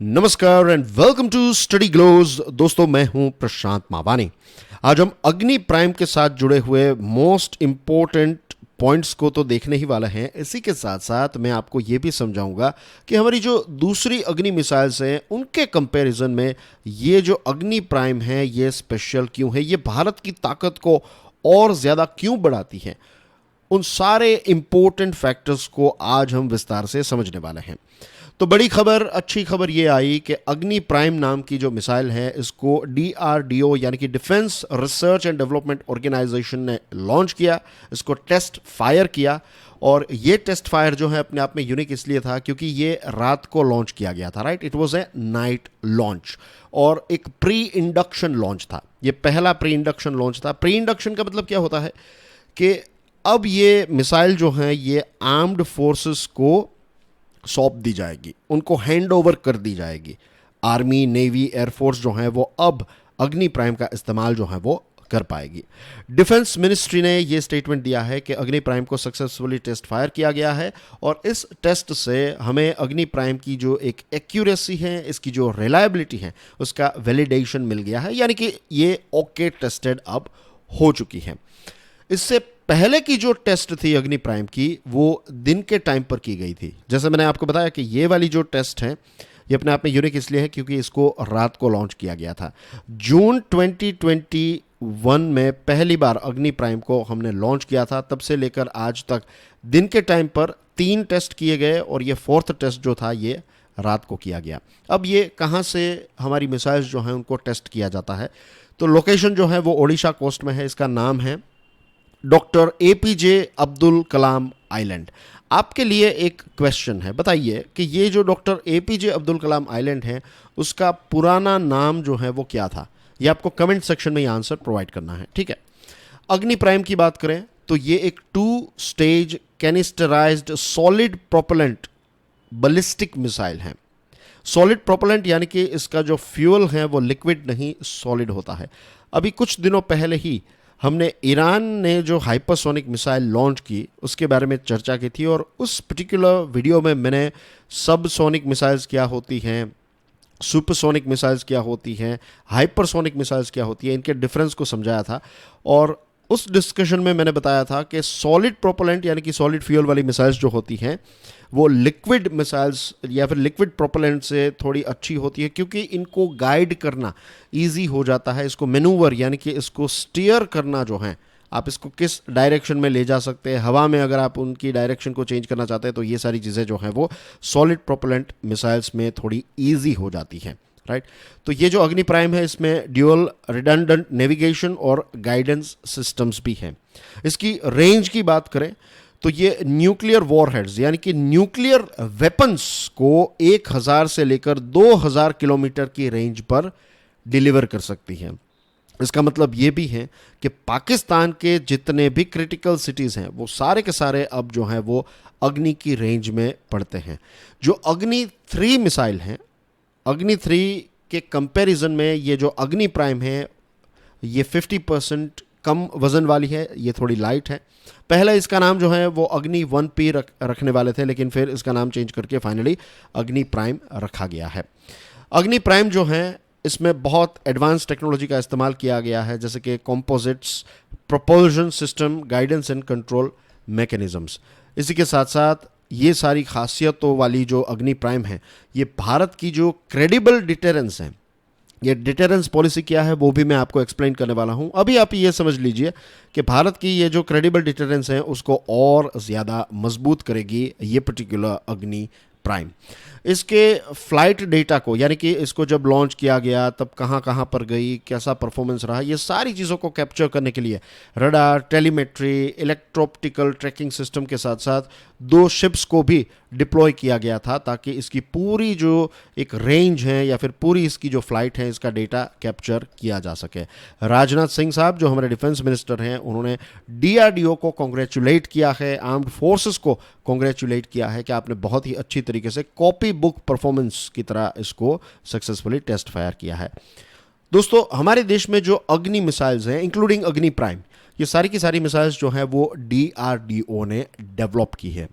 नमस्कार and welcome to study glows. दोस्तों, मैं हूं प्रशांत मावानी। आज हम अग्नि प्राइम के साथ जुड़े हुए मोस्ट इंपॉर्टेंट पॉइंट्स को तो देखने ही वाले हैं। इसी के साथ साथ मैं आपको ये भी समझाऊंगा कि हमारी जो दूसरी अग्नि मिसाइल्स हैं उनके कंपैरिजन में ये जो अग्नि प्राइम है ये स्पेशल क्यों है, ये भारत की ताकत को और ज़्यादा क्यों बढ़ाती है। उन सारे इंपॉर्टेंट फैक्टर्स को आज हम विस्तार से समझने वाले हैं। तो बड़ी खबर, अच्छी खबर ये आई कि अग्नि प्राइम नाम की जो मिसाइल है इसको DRDO यानी कि defence research and development organisation ने लॉन्च किया, इसको टेस्ट फायर किया। और ये टेस्ट फायर जो है अपने आप में यूनिक इसलिए था क्योंकि ये रात को लॉन्च किया गया था। Right, it was a night launch और एक प्री इंडक्शन लॉन्च था। ये पहला प्री इंडक्शन लॉन्च था। प्री इंडक्शन का मतलब क्या होता है कि अब ये मिसाइल जो है ये आर्म्ड फोर्सेस को सौंप दी जाएगी, उनको हैंड ओवर कर दी जाएगी। आर्मी, नेवी, एयरफोर्स जो है वो अब अग्नि प्राइम का इस्तेमाल जो है वो कर पाएगी। डिफेंस मिनिस्ट्री ने ये स्टेटमेंट दिया है कि अग्नि प्राइम को सक्सेसफुली टेस्ट फायर किया गया है और इस टेस्ट से हमें अग्नि प्राइम की जो एक एक्यूरेसी है, इसकी जो रिलायबिलिटी है, उसका वैलिडेशन मिल गया है, यानी कि ये ओके टेस्टेड अब हो चुकी है। इससे पहले की जो टेस्ट थी अग्नि प्राइम की वो दिन के टाइम पर की गई थी। जैसे मैंने आपको बताया कि ये वाली जो टेस्ट है ये अपने आप में यूनिक इसलिए है क्योंकि इसको रात को लॉन्च किया गया था। जून 2021 में पहली बार अग्नि प्राइम को हमने लॉन्च किया था। तब से लेकर आज तक दिन के टाइम पर 3 टेस्ट किए गए और ये 4th टेस्ट जो था ये रात को किया गया। अब ये कहाँ से हमारी मिसाइल्स जो हैं उनको टेस्ट किया जाता है, तो लोकेशन जो है वो ओडिशा कोस्ट में है। इसका नाम है doctor APJ Abdul Kalam island. आपके लिए एक क्वेश्चन है, बताइए कि ये जो doctor APJ Abdul Kalam island है उसका पुराना नाम जो है वो क्या था। ये आपको कमेंट सेक्शन में ये आंसर प्रोवाइड करना है, ठीक है। अग्नि प्राइम की बात करें तो ये एक 2 stage canisterised solid propellant ballistic missile है। सॉलिड प्रोपेलेंट यानी कि इसका जो फ्यूल है वो लिक्विड नहीं सॉलिड होता है। अभी कुछ दिनों पहले ही हमने ईरान ने जो हाइपरसोनिक मिसाइल लॉन्च की उसके बारे में चर्चा की थी और उस पर्टिकुलर वीडियो में मैंने सबसोनिक मिसाइल्स क्या होती हैं, सुपरसोनिक मिसाइल्स क्या होती हैं, हाइपरसोनिक मिसाइल्स क्या होती हैं, इनके डिफरेंस को समझाया था। और उस डिस्कशन में मैंने बताया था कि सॉलिड प्रोपेलेंट यानी कि सॉलिड फ्यूल वाली मिसाइल्स जो होती हैं वो लिक्विड मिसाइल्स या फिर लिक्विड प्रोपेलेंट से थोड़ी अच्छी होती है क्योंकि इनको गाइड करना इजी हो जाता है। इसको मैनूवर यानी कि इसको स्टीयर करना जो है, आप इसको किस डायरेक्शन में ले जा सकते हैं, हवा में अगर आप उनकी डायरेक्शन को चेंज करना चाहते हैं तो ये सारी चीज़ें जो हैं वो सॉलिड प्रोपेलेंट मिसाइल्स में थोड़ी ईजी हो जाती हैं। राइट, तो ये जो अग्नि प्राइम है इसमें ड्यूअल रिडंडेंट नेविगेशन और गाइडेंस सिस्टम्स भी हैं। इसकी रेंज की बात करें तो ये न्यूक्लियर वॉरहेड्स यानी कि न्यूक्लियर वेपन्स को 1000 से लेकर 2000 किलोमीटर की रेंज पर डिलीवर कर सकती है। इसका मतलब ये भी है कि पाकिस्तान के जितने भी क्रिटिकल सिटीज़ हैं वो सारे के सारे अब जो हैं वो अग्नि की रेंज में पड़ते हैं। जो अग्नि 3 मिसाइल हैं, अग्नि 3 के कंपैरिजन में ये जो अग्नि प्राइम है ये 50% कम वजन वाली है, ये थोड़ी लाइट है। पहले इसका नाम जो है वो अग्नि 1P रखने वाले थे, लेकिन फिर इसका नाम चेंज करके फाइनली अग्नि प्राइम रखा गया है। अग्नि प्राइम जो है इसमें बहुत एडवांस टेक्नोलॉजी का इस्तेमाल किया गया है, जैसे कि composites, propulsion system, guidance and control mechanisms. इसी के साथ साथ ये सारी खासियतों वाली जो अग्नि प्राइम है ये भारत की जो क्रेडिबल डिटेरेंस है, ये डिटेरेंस पॉलिसी क्या है वो भी मैं आपको एक्सप्लेन करने वाला हूं। अभी आप ये समझ लीजिए कि भारत की ये जो क्रेडिबल डिटेरेंस है उसको और ज़्यादा मजबूत करेगी ये पर्टिकुलर अग्नि प्राइम। इसके फ्लाइट डेटा को यानी कि इसको जब लॉन्च किया गया तब कहाँ कहाँ पर गई, कैसा परफॉर्मेंस रहा, ये सारी चीज़ों को कैप्चर करने के लिए radar, telemetry, electro-optical tracking system के साथ साथ 2 शिप्स को भी डिप्लॉय किया गया था ताकि इसकी पूरी जो एक रेंज है या फिर पूरी इसकी जो फ्लाइट है इसका डेटा कैप्चर किया जा सके। राजनाथ सिंह साहब जो हमारे डिफेंस मिनिस्टर हैं उन्होंने DRDO को कॉन्ग्रेचुलेट किया है, आर्म्ड फोर्सेस को कॉन्ग्रेचुलेट किया है कि आपने बहुत ही अच्छी तरीके से कॉपी बुक परफॉर्मेंस की तरह इसको सक्सेसफुली टेस्ट फायर किया है। दोस्तों, हमारे देश में जो अग्नि मिसाइल्स हैं इंक्लूडिंग अग्नि प्राइम, ये सारी की सारी मिसाइल्स जो हैं वो DRDO ने डेवलप की है।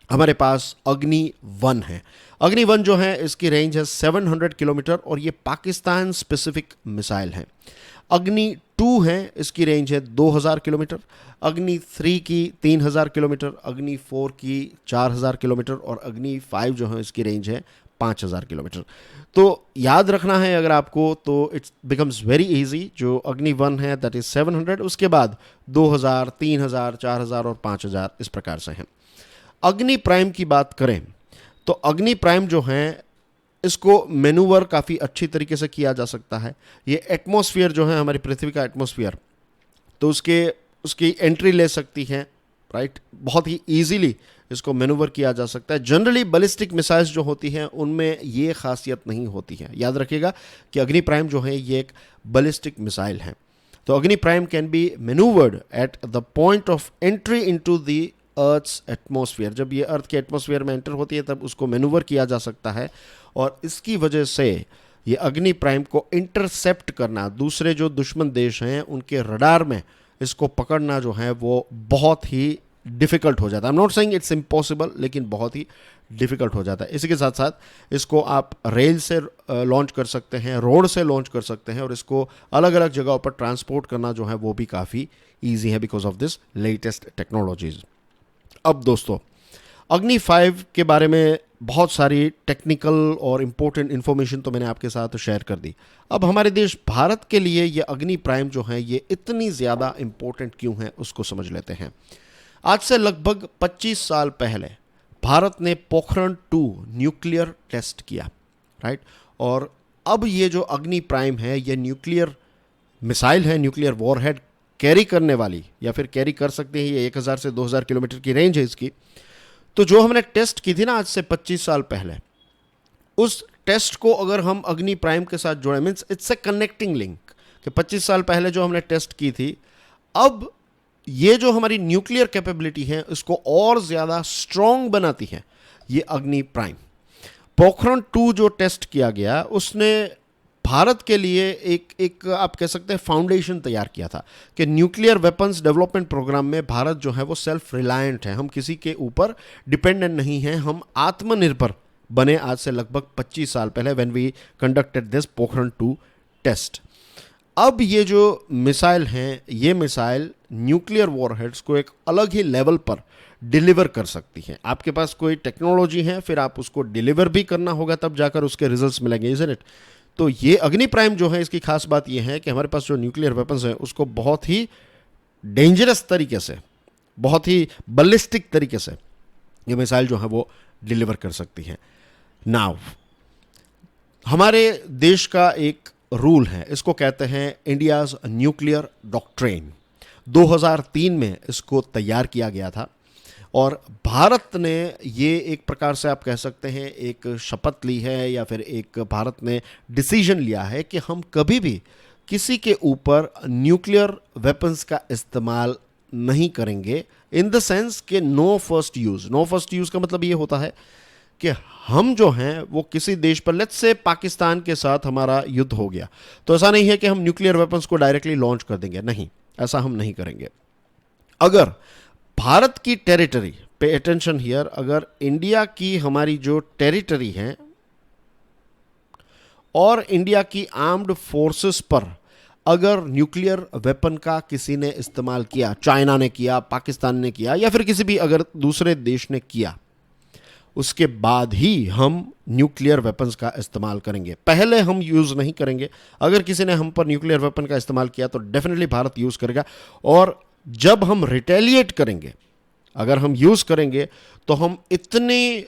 हमारे पास अग्नि 1 है। अग्नि 1 जो है इसकी रेंज है 700 किलोमीटर और ये पाकिस्तान स्पेसिफिक मिसाइल है। अग्नि 2 है, इसकी रेंज है 2000 किलोमीटर। अग्नि 3 की 3000 किलोमीटर, अग्नि 4 की 4000 किलोमीटर और अग्नि 5 जो है इसकी रेंज है 5000 किलोमीटर। तो याद रखना है अगर आपको, तो इट्स बिकम्स वेरी इजी। जो अग्नि 1 है दैट इज 700, उसके बाद 2000, 3000, 4000 और 5000 इस प्रकार से हैं। अग्नि प्राइम की बात करें तो अग्नि प्राइम जो है इसको मैनूवर काफ़ी अच्छी तरीके से किया जा सकता है। ये एटमॉस्फेयर जो है हमारी पृथ्वी का एटमॉस्फेयर, तो उसकी एंट्री ले सकती है, राइट। बहुत ही ईजीली इसको मैनूवर किया जा सकता है। जनरली बैलिस्टिक मिसाइल्स जो होती हैं उनमें ये खासियत नहीं होती है। याद रखिएगा कि अग्नि प्राइम जो है ये एक बैलिस्टिक मिसाइल है। तो Agni prime can be manoeuvred at the point of entry into the earth's atmosphere. जब ये अर्थ के एटमॉस्फेयर में एंटर होती है तब उसको मैनूवर किया जा सकता है और इसकी वजह से ये अग्नि प्राइम को इंटरसेप्ट करना, दूसरे जो दुश्मन देश हैं उनके रडार में इसको पकड़ना जो है वो बहुत ही डिफ़िकल्ट हो जाता है। I am not saying it's impossible, लेकिन बहुत ही डिफ़िकल्ट हो जाता है। इसी के साथ साथ इसको आप रेल से लॉन्च कर सकते हैं, रोड से लॉन्च कर सकते हैं और इसको अलग अलग जगहों पर ट्रांसपोर्ट करना जो है वो भी काफ़ी ईजी है because of this latest technologies. अब दोस्तों, अग्नि 5 के बारे में बहुत सारी टेक्निकल और इम्पोर्टेंट इन्फॉर्मेशन तो मैंने आपके साथ शेयर कर दी। अब हमारे देश भारत के लिए ये अग्नि प्राइम जो है ये इतनी ज़्यादा इम्पोर्टेंट क्यों है उसको समझ लेते हैं। आज से लगभग 25 साल पहले भारत ने पोखरण 2 न्यूक्लियर टेस्ट किया, राइट। और अब ये जो अग्नि प्राइम है ये न्यूक्लियर मिसाइल है, न्यूक्लियर वॉरहेड कैरी करने वाली, या फिर कैरी कर सकते हैं। ये 1000 से 2000 किलोमीटर की रेंज है इसकी। तो जो हमने टेस्ट की थी ना आज से 25 साल पहले, उस टेस्ट को अगर हम अग्नि प्राइम के साथ जोड़े, means it's a connecting link, कि 25 साल पहले जो हमने टेस्ट की थी, अब ये जो हमारी न्यूक्लियर कैपेबिलिटी है इसको और ज़्यादा स्ट्रॉन्ग बनाती है ये अग्नि प्राइम। पोखरण 2 जो टेस्ट किया गया उसने भारत के लिए एक आप कह सकते हैं फाउंडेशन तैयार किया था कि न्यूक्लियर वेपन्स डेवलपमेंट प्रोग्राम में भारत जो है वो सेल्फ रिलायंट है, हम किसी के ऊपर डिपेंडेंट नहीं हैं, हम आत्मनिर्भर बने आज से लगभग 25 साल पहले when we conducted this Pokhran 2 test. अब ये जो मिसाइल हैं ये मिसाइल न्यूक्लियर वॉरहेड्स को एक अलग ही लेवल पर डिलीवर कर सकती हैं। आपके पास कोई टेक्नोलॉजी है, फिर आप उसको डिलीवर भी करना होगा, तब जाकर उसके रिजल्ट्स मिलेंगे, इज़न्ट इट। तो ये अग्नि प्राइम जो है इसकी खास बात ये है कि हमारे पास जो न्यूक्लियर वेपन्स हैं उसको बहुत ही डेंजरस तरीके से, बहुत ही बैलिस्टिक तरीके से ये मिसाइल जो है वो डिलीवर कर सकती हैं। नाउ हमारे देश का एक रूल है, इसको कहते हैं इंडियाज़ न्यूक्लियर डॉक्ट्रिन। 2003 में इसको तैयार किया गया था और भारत ने ये एक प्रकार से आप कह सकते हैं एक शपथ ली है, या फिर एक भारत ने डिसीजन लिया है कि हम कभी भी किसी के ऊपर न्यूक्लियर वेपन्स का इस्तेमाल नहीं करेंगे, इन द सेंस कि no first use. No first use का मतलब ये होता है कि हम जो हैं वो किसी देश पर, लेट्स से पाकिस्तान के साथ हमारा युद्ध हो गया, तो ऐसा नहीं है कि हम न्यूक्लियर वेपन्स को डायरेक्टली लॉन्च कर देंगे, नहीं, ऐसा हम नहीं करेंगे। अगर भारत की टेरिटरी पे अटेंशन हियर, अगर इंडिया की हमारी जो टेरिटरी है और इंडिया की आर्म्ड फोर्सेस पर अगर न्यूक्लियर वेपन का किसी ने इस्तेमाल किया, चाइना ने किया, पाकिस्तान ने किया, या फिर किसी भी अगर दूसरे देश ने किया, उसके बाद ही हम न्यूक्लियर वेपन्स का इस्तेमाल करेंगे। पहले हम यूज़ नहीं करेंगे। अगर किसी ने हम पर न्यूक्लियर वेपन का इस्तेमाल किया तो डेफिनेटली भारत यूज़ करेगा, और जब हम रिटेलिएट करेंगे, अगर हम यूज़ करेंगे तो हम इतनी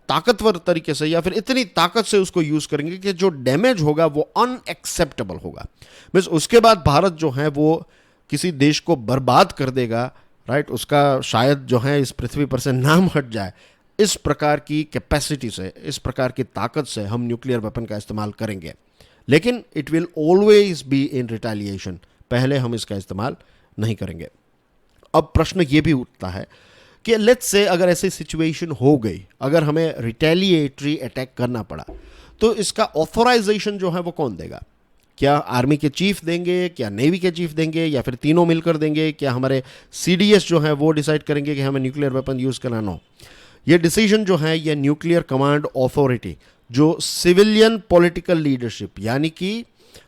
ताकतवर तरीके से या फिर इतनी ताकत से उसको यूज़ करेंगे कि जो डैमेज होगा वो अनएक्सेप्टेबल होगा। मीन्स उसके बाद भारत जो है वो किसी देश को बर्बाद कर देगा, राइट। उसका शायद जो है इस पृथ्वी पर से नाम हट जाए। इस प्रकार की कैपेसिटी से, इस प्रकार की ताकत से हम न्यूक्लियर वेपन का इस्तेमाल करेंगे, लेकिन it will always be in retaliation. पहले हम इसका इस्तेमाल नहीं करेंगे। अब प्रश्न ये भी उठता है कि लेट्स से अगर ऐसी सिचुएशन हो गई, अगर हमें रिटेलिएटरी अटैक करना पड़ा, तो इसका ऑथोराइजेशन जो है वो कौन देगा? क्या आर्मी के चीफ देंगे, क्या नेवी के चीफ देंगे, या फिर तीनों मिलकर देंगे? क्या हमारे CDS जो है वो डिसाइड करेंगे कि हमें न्यूक्लियर वेपन यूज़ करना? नो, ये डिसीजन जो है ये न्यूक्लियर कमांड अथॉरिटी, जो सिविलियन पॉलिटिकल लीडरशिप यानी कि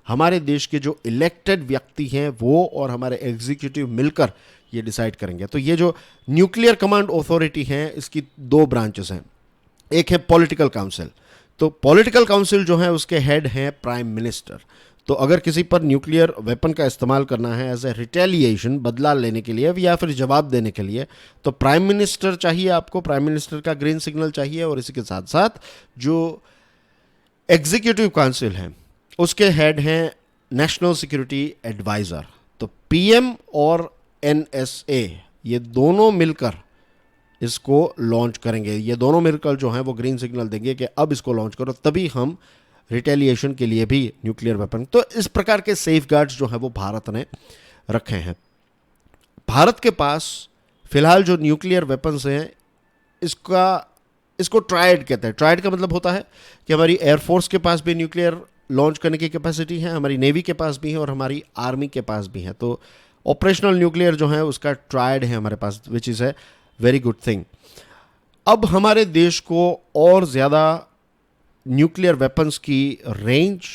हमारे देश के जो इलेक्टेड व्यक्ति हैं वो और हमारे एग्जीक्यूटिव मिलकर ये डिसाइड करेंगे। तो ये जो न्यूक्लियर कमांड अथॉरिटी है इसकी दो ब्रांचेस हैं। एक है पॉलिटिकल काउंसिल, तो पॉलिटिकल काउंसिल जो है उसके हेड हैं प्राइम मिनिस्टर। तो अगर किसी पर न्यूक्लियर वेपन का इस्तेमाल करना है एज ए रिटेलिएशन, बदला लेने के लिए या फिर जवाब देने के लिए, तो प्राइम मिनिस्टर चाहिए आपको, प्राइम मिनिस्टर का ग्रीन सिग्नल चाहिए। और इसी के साथ साथ जो एग्जीक्यूटिव काउंसिल है उसके हेड हैं नेशनल सिक्योरिटी एडवाइज़र। तो पीएम और एनएसए ये दोनों मिलकर इसको लॉन्च करेंगे। ये दोनों मिलकर जो हैं वो ग्रीन सिग्नल देंगे कि अब इसको लॉन्च करो, तभी हम रिटेलिएशन के लिए भी न्यूक्लियर वेपन। तो इस प्रकार के सेफगार्ड्स जो है वो भारत ने रखे हैं। भारत के पास फिलहाल जो न्यूक्लियर वेपन्स हैं इसको ट्रायड कहते हैं। ट्रायड का मतलब होता है कि हमारी एयरफोर्स के पास भी न्यूक्लियर लॉन्च करने की कैपेसिटी है, हमारी नेवी के पास भी है और हमारी आर्मी के पास भी है। तो ऑपरेशनल न्यूक्लियर जो है उसका ट्रायड है हमारे पास, which is a very good thing. अब हमारे देश को और ज़्यादा न्यूक्लियर वेपन्स की रेंज,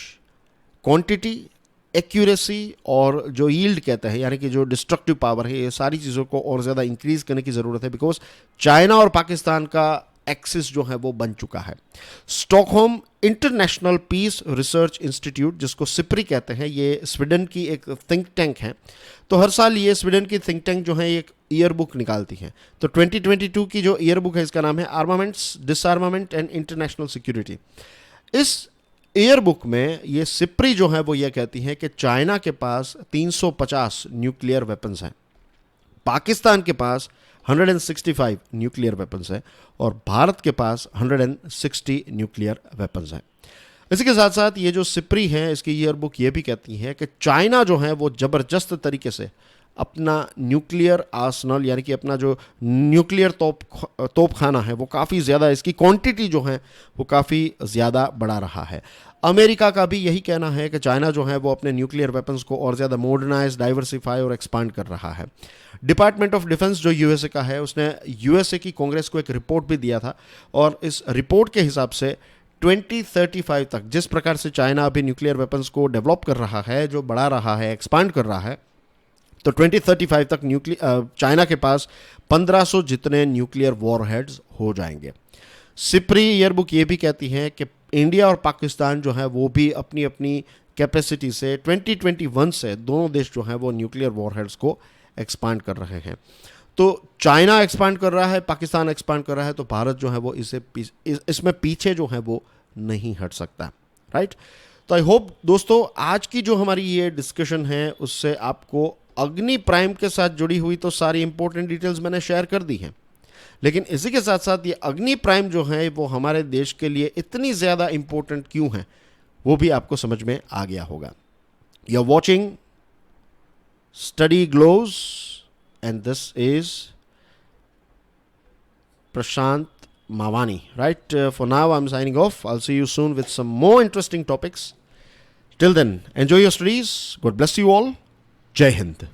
क्वांटिटी, एक्यूरेसी और जो यील्ड कहते हैं यानी कि जो डिस्ट्रक्टिव पावर है, ये सारी चीज़ों को और ज़्यादा इंक्रीज करने की ज़रूरत है। बिकॉज चाइना और पाकिस्तान का एक्सिस जो है वो बन चुका है। Stockholm international peace research institute, जिसको सिप्री कहते हैं, ये स्वीडन की एक थिंक टैंक है। तो हर साल ये स्वीडन की थिंक टैंक जो है एक ईयर बुक निकालती है। तो 2022 की जो ईयर बुक है इसका नाम है आर्मामेंट्स, डिसआर्मामेंट एंड इंटरनेशनल सिक्योरिटी। इस ईयर बुक में ये सिप्री जो है वो ये कहती है कि चाइना के पास 350 न्यूक्लियर वेपन्स हैं, पाकिस्तान के पास 165 न्यूक्लियर वेपन्स है और भारत के पास 160 न्यूक्लियर वेपन्स हैं। इसी के साथ साथ ये जो सिप्री है इसकी ईयर बुक ये भी कहती है कि चाइना जो है वो ज़बरदस्त तरीके से अपना न्यूक्लियर आर्सनल यानी कि अपना जो न्यूक्लियर तोपखाना है वो काफ़ी ज़्यादा, इसकी क्वांटिटी जो है वो काफ़ी ज़्यादा बढ़ा रहा है। अमेरिका का भी यही कहना है कि चाइना जो है वो अपने न्यूक्लियर वेपन्स को और ज़्यादा मॉडर्नाइज, डाइवर्सिफाई और एक्सपांड कर रहा है। डिपार्टमेंट ऑफ डिफेंस जो यूएसए का है उसने यूएसए की कांग्रेस को एक रिपोर्ट भी दिया था और इस रिपोर्ट के हिसाब से 2035 तक जिस प्रकार से चाइना अभी न्यूक्लियर वेपन्स को डेवलप कर रहा है, जो बढ़ा रहा है, एक्सपांड कर रहा है, तो 2035 तक चाइना के पास 1500 जितने न्यूक्लियर वॉरहेड्स हो जाएंगे। सिप्री ईयरबुक ये भी कहती है कि इंडिया और पाकिस्तान जो है वो भी अपनी अपनी कैपेसिटी से 2021 से दोनों देश जो हैं वो न्यूक्लियर वॉरहेड्स को एक्सपांड कर रहे हैं। तो चाइना एक्सपांड कर रहा है, पाकिस्तान एक्सपांड कर रहा है, तो भारत जो है वो इसमें पीछे जो है वो नहीं हट सकता, राइट। तो आई होप दोस्तों आज की जो हमारी ये डिस्कशन है उससे आपको अग्नि प्राइम के साथ जुड़ी हुई तो सारी इंपॉर्टेंट डिटेल्स मैंने शेयर कर दी हैं, लेकिन इसी के साथ साथ ये अग्नि प्राइम जो है वो हमारे देश के लिए इतनी ज़्यादा इंपॉर्टेंट क्यों है वो भी आपको समझ में आ गया होगा। You are watching study glows and this is Prashant Mavani, right? For now I'm signing off. I'll see you soon with some more interesting topics. Till then, enjoy your studies. God bless you all. Jai Hind.